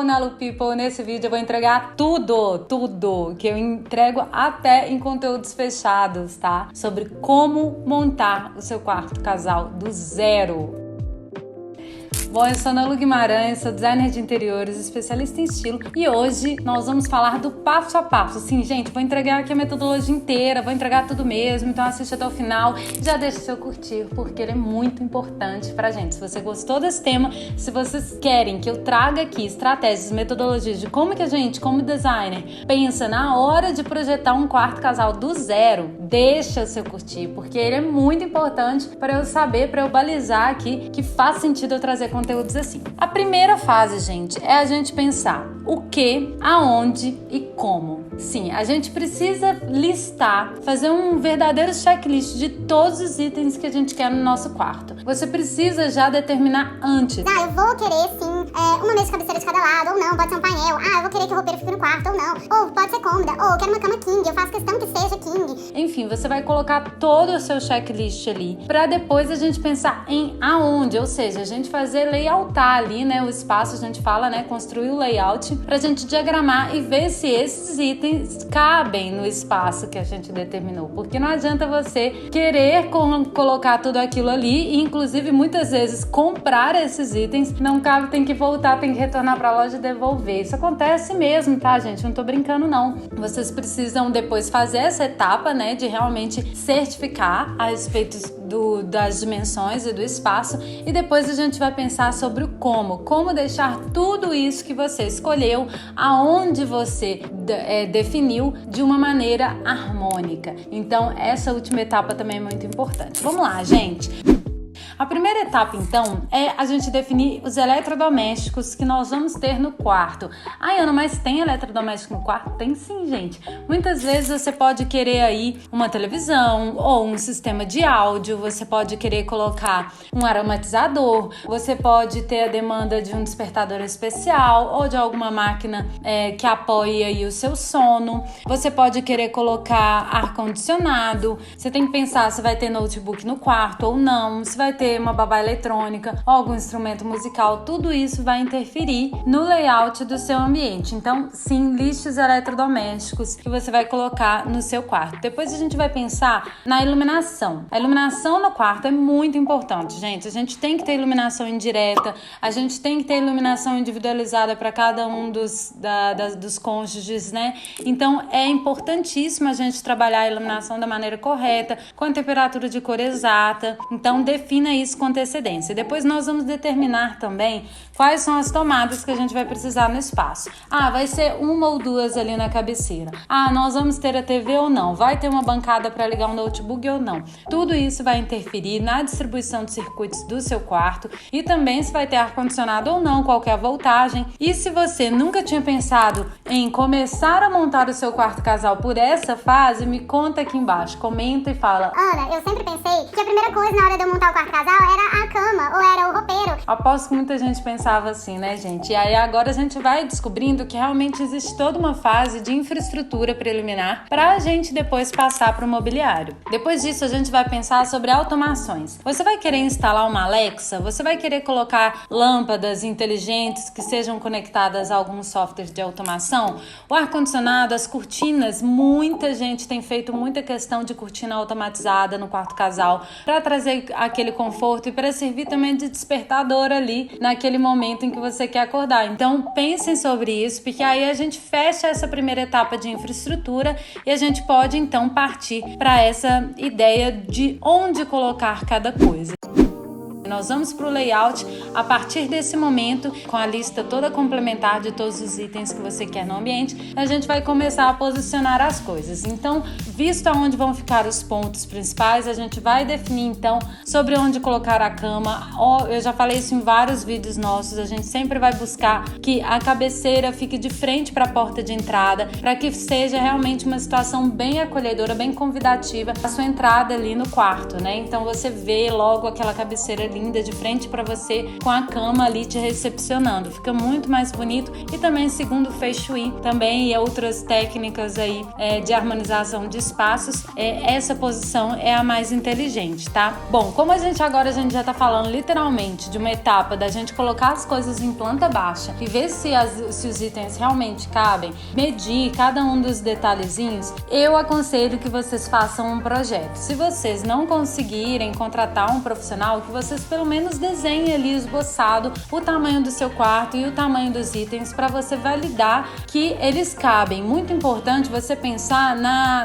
Nalu People, nesse vídeo eu vou entregar tudo que eu entrego até em conteúdos fechados, tá? Sobre como montar o seu quarto casal do zero. Bom, eu sou Nalu Guimarães, sou designer de interiores, especialista em estilo e hoje nós vamos falar do passo a passo. Assim, gente, vou entregar aqui a metodologia inteira, vou entregar tudo mesmo, então assiste até o final e já deixa o seu curtir, porque ele é muito importante pra gente. Se você gostou desse tema, se vocês querem que eu traga aqui estratégias, metodologias de como que a gente, como designer, pensa na hora de projetar um quarto casal do zero, deixa o seu curtir, porque ele é muito importante para eu saber, para eu balizar aqui que faz sentido eu trazer conteúdos assim. A primeira fase, gente, é a gente pensar o que, aonde e como. Sim, a gente precisa listar, fazer um verdadeiro checklist de todos os itens que a gente quer no nosso quarto. Você precisa já determinar antes. Eu vou querer sim uma mesa de cabeceira de cada lado, ou não, pode ser um painel. Eu vou querer que o roupeiro fique no quarto, ou não. Ou pode ser cômoda, ou eu quero uma cama king, eu faço questão que seja king. Enfim, você vai colocar todo o seu checklist ali, pra depois a gente pensar em aonde, ou seja, a gente fazer layoutar ali, né, o espaço, a gente fala, né, construir o layout, pra gente diagramar e ver se esses itens cabem no espaço que a gente determinou, porque não adianta você querer colocar tudo aquilo ali e inclusive muitas vezes comprar esses itens, não cabe, tem que voltar, tem que retornar pra loja e devolver. Isso acontece mesmo, tá, gente? Não tô brincando, não. Vocês precisam depois fazer essa etapa, né, de realmente certificar a respeito das dimensões e do espaço, e depois a gente vai pensar sobre o como deixar tudo isso que você escolheu, aonde você definiu, de uma maneira harmônica. Então essa última etapa também é muito importante. Vamos lá, gente! A primeira etapa, então, é a gente definir os eletrodomésticos que nós vamos ter no quarto. Ai, Ana, mas tem eletrodoméstico no quarto? Tem sim, gente. Muitas vezes você pode querer aí uma televisão ou um sistema de áudio, você pode querer colocar um aromatizador, você pode ter a demanda de um despertador especial ou de alguma máquina que apoie aí o seu sono. Você pode querer colocar ar-condicionado. Você tem que pensar se vai ter notebook no quarto ou não, se vai ter uma babá eletrônica ou algum instrumento musical. Tudo isso vai interferir no layout do seu ambiente. Então, sim, liste os eletrodomésticos que você vai colocar no seu quarto. Depois a gente vai pensar na iluminação. A iluminação no quarto é muito importante, gente. A gente tem que ter iluminação indireta, a gente tem que ter iluminação individualizada para cada um dos cônjuges, né? Então, é importantíssimo a gente trabalhar a iluminação da maneira correta, com a temperatura de cor exata. Então, defina isso com antecedência. Depois nós vamos determinar também quais são as tomadas que a gente vai precisar no espaço. Vai ser uma ou duas ali na cabeceira. Nós vamos ter a TV ou não? Vai ter uma bancada para ligar um notebook ou não? Tudo isso vai interferir na distribuição de circuitos do seu quarto e também se vai ter ar-condicionado ou não, qual que é a voltagem. E se você nunca tinha pensado em começar a montar o seu quarto casal por essa fase, me conta aqui embaixo, comenta e fala: Ana, eu sempre pensei que a primeira coisa na hora de eu montar o quarto casal era a cama ou era o roupeiro. Aposto que muita gente pensava assim, né, gente? E aí agora a gente vai descobrindo que realmente existe toda uma fase de infraestrutura preliminar para a gente depois passar para o mobiliário. Depois disso a gente vai pensar sobre automações. Você vai querer instalar uma Alexa? Você vai querer colocar lâmpadas inteligentes que sejam conectadas a alguns softwares de automação? O ar-condicionado, as cortinas, muita gente tem feito muita questão de cortina automatizada no quarto casal para trazer aquele conforto e para servir também de despertador ali naquele momento em que você quer acordar. Então pensem sobre isso, porque aí a gente fecha essa primeira etapa de infraestrutura e a gente pode então partir para essa ideia de onde colocar cada coisa. Nós vamos para o layout a partir desse momento, com a lista toda complementar de todos os itens que você quer no ambiente, a gente vai começar a posicionar as coisas. Então, visto aonde vão ficar os pontos principais, a gente vai definir então sobre onde colocar a cama. Eu já falei isso em vários vídeos nossos, a gente sempre vai buscar que a cabeceira fique de frente para a porta de entrada, para que seja realmente uma situação bem acolhedora, bem convidativa a sua entrada ali no quarto, né? Então você vê logo aquela cabeceira ali linda de frente para você, com a cama ali te recepcionando. Fica muito mais bonito. E também, segundo o Feng Shui, também e outras técnicas aí de harmonização de espaços, essa posição é a mais inteligente, tá? Bom, como a gente já tá falando literalmente de uma etapa da gente colocar as coisas em planta baixa e ver se os itens realmente cabem, medir cada um dos detalhezinhos, eu aconselho que vocês façam um projeto. Se vocês não conseguirem contratar um profissional, que vocês pelo menos desenhem ali esboçado o tamanho do seu quarto e o tamanho dos itens para você validar que eles cabem. Muito importante você pensar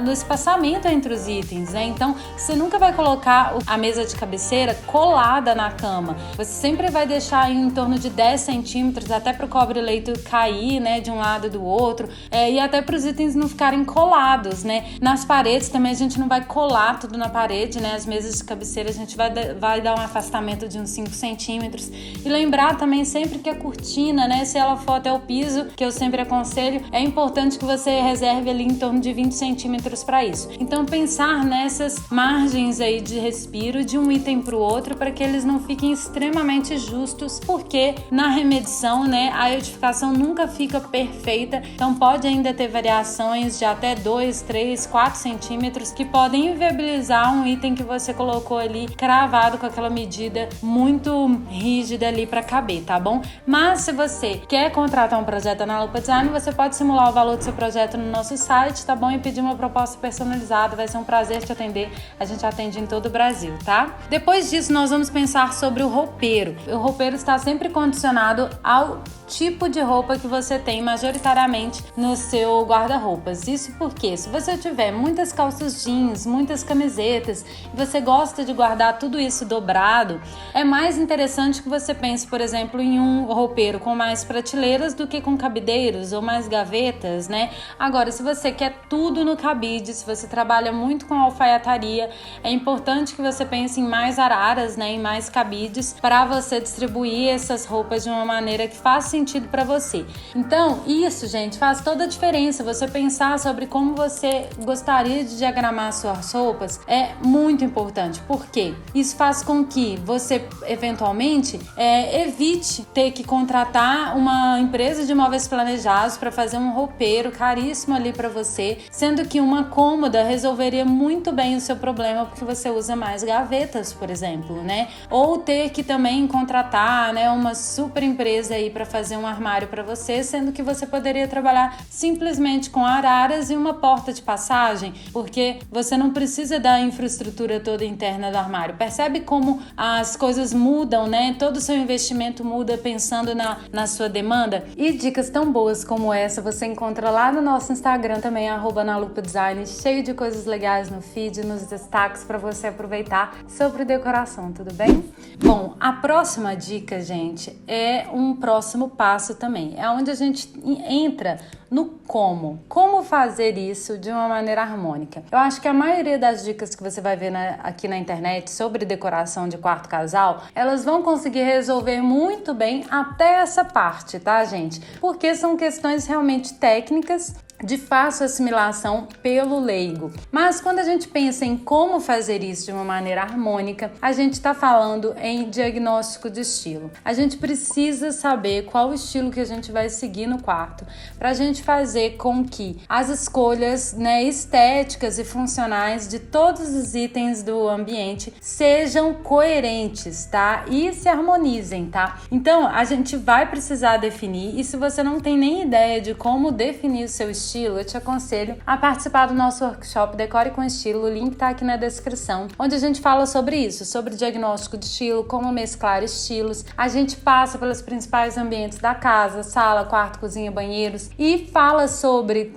no espaçamento entre os itens, né? Então, você nunca vai colocar a mesa de cabeceira colada na cama. Você sempre vai deixar em torno de 10 centímetros, até para o cobre-leito cair, né, de um lado e do outro, e até para os itens não ficarem colados, né? Nas paredes também a gente não vai colar tudo na parede, né? As mesas de cabeceira a gente vai dar um afastamento de uns 5 centímetros. E lembrar também sempre que a cortina, né, se ela for até o piso, que eu sempre aconselho, é importante que você reserve ali em torno de 20 centímetros para isso. Então, pensar nessas margens aí de respiro de um item para o outro, para que eles não fiquem extremamente justos, porque na remedição, né, a edificação nunca fica perfeita, então pode ainda ter variações de até 2, 3, 4 centímetros que podem inviabilizar um item que você colocou ali cravado com aquela medida muito rígida ali para caber, tá bom? Mas se você quer contratar um projeto na Lupa Design, você pode simular o valor do seu projeto no nosso site, tá bom? E pedir uma proposta personalizada, vai ser um prazer te atender. A gente atende em todo o Brasil, tá? Depois disso, nós vamos pensar sobre o roupeiro. O roupeiro está sempre condicionado ao tipo de roupa que você tem majoritariamente no seu guarda-roupas. Isso porque, se você tiver muitas calças jeans, muitas camisetas, e você gosta de guardar tudo isso dobrado, é mais interessante que você pense, por exemplo, em um roupeiro com mais prateleiras do que com cabideiros ou mais gavetas, né? Agora, se você quer tudo no cabide, se você trabalha muito com alfaiataria, é importante que você pense em mais araras, né, em mais cabides, para você distribuir essas roupas de uma maneira que faça sentido para você. Então, isso, gente, faz toda a diferença. Você pensar sobre como você gostaria de diagramar suas roupas é muito importante. Por quê? Isso faz com que você, eventualmente, evite ter que contratar uma empresa de móveis planejados para fazer um roupeiro caríssimo ali para você, sendo que uma cômoda resolveria muito bem o seu problema, porque você usa mais gavetas, por exemplo, né? Ou ter que também contratar, né, uma super empresa aí para fazer um armário para você, sendo que você poderia trabalhar simplesmente com araras e uma porta de passagem, porque você não precisa da infraestrutura toda interna do armário. Percebe como as coisas mudam, né? Todo o seu investimento muda pensando na sua demanda. E dicas tão boas como essa você encontra lá no nosso Instagram também, @nalupadesign, cheio de coisas legais no feed, nos destaques para você aproveitar sobre decoração, tudo bem? Bom, a próxima dica, gente, é um próximo passo também. É onde a gente entra no como fazer isso de uma maneira harmônica. Eu acho que a maioria das dicas que você vai ver aqui na internet sobre decoração de quarto casal, elas vão conseguir resolver muito bem até essa parte, tá, gente? Porque são questões realmente técnicas de fácil assimilação pelo leigo. Mas quando a gente pensa em como fazer isso de uma maneira harmônica, a gente está falando em diagnóstico de estilo. A gente precisa saber qual o estilo que a gente vai seguir no quarto, para a gente fazer com que as escolhas, né, estéticas e funcionais de todos os itens do ambiente sejam coerentes, tá? E se harmonizem, tá? Então, a gente vai precisar definir, e se você não tem nem ideia de como definir o seu estilo, eu te aconselho a participar do nosso workshop Decore com Estilo, o link tá aqui na descrição, onde a gente fala sobre isso, sobre diagnóstico de estilo, como mesclar estilos. A gente passa pelos principais ambientes da casa, sala, quarto, cozinha, banheiros, e fala sobre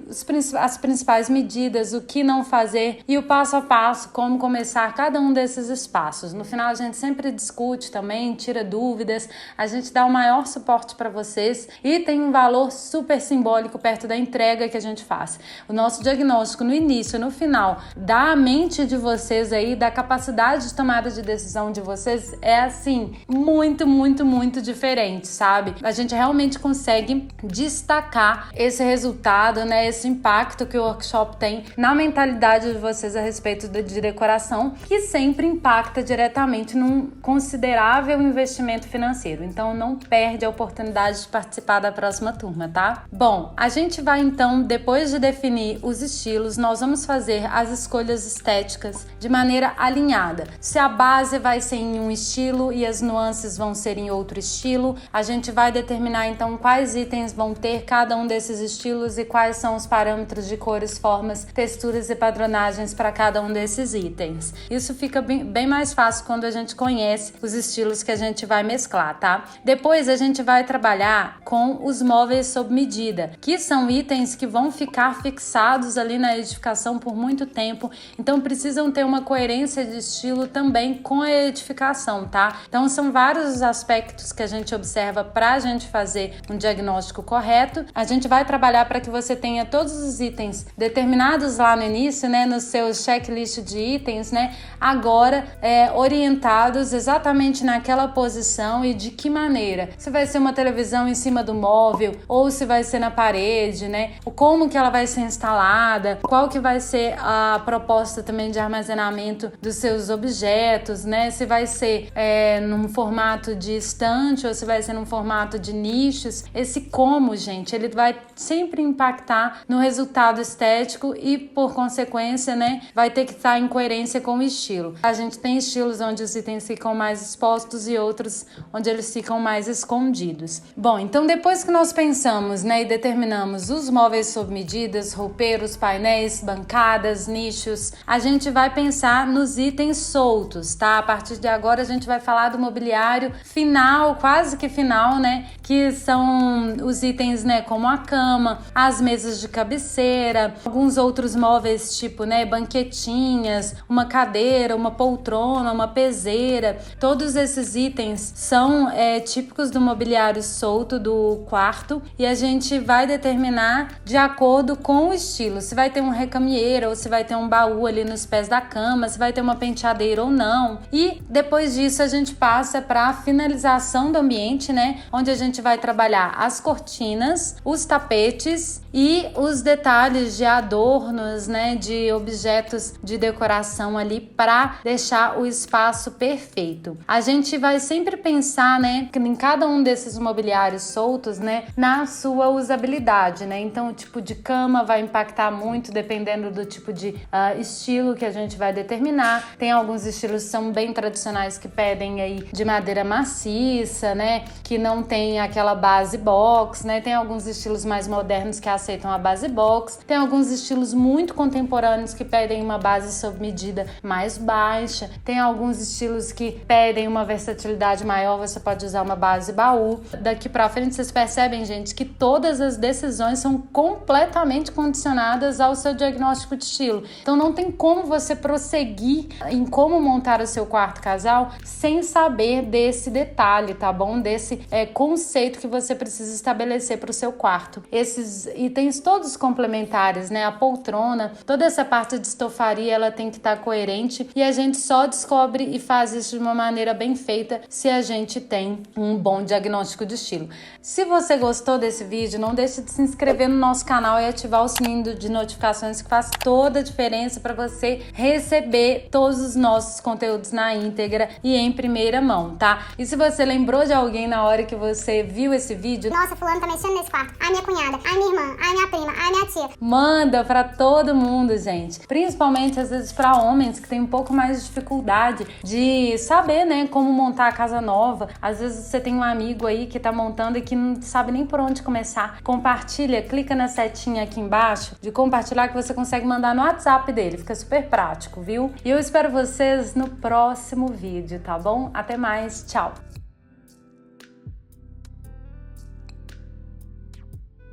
as principais medidas, o que não fazer e o passo a passo, como começar cada um desses espaços. No final a gente sempre discute também, tira dúvidas, a gente dá o maior suporte para vocês e tem um valor super simbólico perto da entrega que a gente faz. O nosso diagnóstico no início, no final, da mente de vocês aí, da capacidade de tomada de decisão de vocês é assim, muito, muito, muito diferente, sabe? A gente realmente consegue destacar esse resultado, né? Esse impacto que o workshop tem na mentalidade de vocês a respeito de decoração, que sempre impacta diretamente num considerável investimento financeiro. Então não perde a oportunidade de participar da próxima turma, tá? Bom, a gente vai então, depois de definir os estilos, nós vamos fazer as escolhas estéticas de maneira alinhada. Se a base vai ser em um estilo e as nuances vão ser em outro estilo, a gente vai determinar então quais itens vão ter cada um desses estilos e quais são os parâmetros de cores, formas, texturas e padronagens para cada um desses itens. Isso fica bem mais fácil quando a gente conhece os estilos que a gente vai mesclar, tá? Depois a gente vai trabalhar com os móveis sob medida, que são itens que vão ficar fixados ali na edificação por muito tempo, então precisam ter uma coerência de estilo também com a edificação, tá? Então são vários os aspectos que a gente observa para a gente fazer um diagnóstico correto. A gente vai trabalhar para que você tenha todos os itens determinados lá no início, né, no seu checklist de itens, né, agora orientados exatamente naquela posição e de que maneira. Se vai ser uma televisão em cima do móvel ou se vai ser na parede, né, como que ela vai ser instalada, qual que vai ser a proposta também de armazenamento dos seus objetos, né, se vai ser num formato de estante ou se vai ser num formato de nichos. Esse como, gente, ele vai sempre impactar no resultado estético e, por consequência, né, vai ter que estar em coerência com o estilo. A gente tem estilos onde os itens ficam mais expostos e outros onde eles ficam mais escondidos. Bom, então depois que nós pensamos, né, e determinamos os móveis sob medidas, roupeiros, painéis, bancadas, nichos, a gente vai pensar nos itens soltos, tá? A partir de agora a gente vai falar do mobiliário final, quase que final, né, que são os itens, né, como a cama, as mesas de cabeceira, alguns outros móveis tipo, né, banquetinhas, uma cadeira, uma poltrona, uma peseira. Todos esses itens são típicos do mobiliário solto do quarto e a gente vai determinar de acordo com o estilo, se vai ter um recamieiro ou se vai ter um baú ali nos pés da cama, se vai ter uma penteadeira ou não. E depois disso a gente passa para a finalização do ambiente, né, onde a gente vai trabalhar as cortinas, os tapetes e os detalhes de adornos, né, de objetos de decoração ali para deixar o espaço perfeito. A gente vai sempre pensar, né, em cada um desses mobiliários soltos, né, na sua usabilidade, né? Então o tipo de cama vai impactar muito dependendo do tipo de estilo que a gente vai determinar. Tem alguns estilos que são bem tradicionais que pedem aí de madeira maciça, né, que não tem aquela base box, né? Tem alguns estilos mais modernos que aceitam a base box. Tem alguns estilos muito contemporâneos que pedem uma base sob medida mais baixa. Tem alguns estilos que pedem uma versatilidade maior, você pode usar uma base baú. Daqui pra frente vocês percebem, gente, que todas as decisões são completamente condicionadas ao seu diagnóstico de estilo. Então não tem como você prosseguir em como montar o seu quarto casal sem saber desse detalhe, tá bom? Desse conceito que você precisa estabelecer para o seu quarto. Esses itens todos complementares, né? A poltrona, toda essa parte de estofaria, ela tem que estar coerente e a gente só descobre e faz isso de uma maneira bem feita se a gente tem um bom diagnóstico de estilo. Se você gostou desse vídeo, não deixe de se inscrever no nosso canal e ativar o sininho de notificações, que faz toda a diferença para você receber todos os nossos conteúdos na íntegra e em primeira mão, tá? E se você lembrou de alguém na hora que você viu esse vídeo, nossa, fulano tá mexendo nesse quarto, ai minha cunhada, ai minha irmã, ai minha prima, ai minha tia, manda pra todo mundo, gente. Principalmente às vezes para homens que tem um pouco mais de dificuldade de saber, né, como montar a casa nova. Às vezes você tem um amigo aí que tá montando e que não sabe nem por onde começar. Compartilha, clica na setinha aqui embaixo de compartilhar que você consegue mandar no WhatsApp dele. Fica super prático, viu? E eu espero vocês no próximo vídeo, tá bom? Até mais, tchau!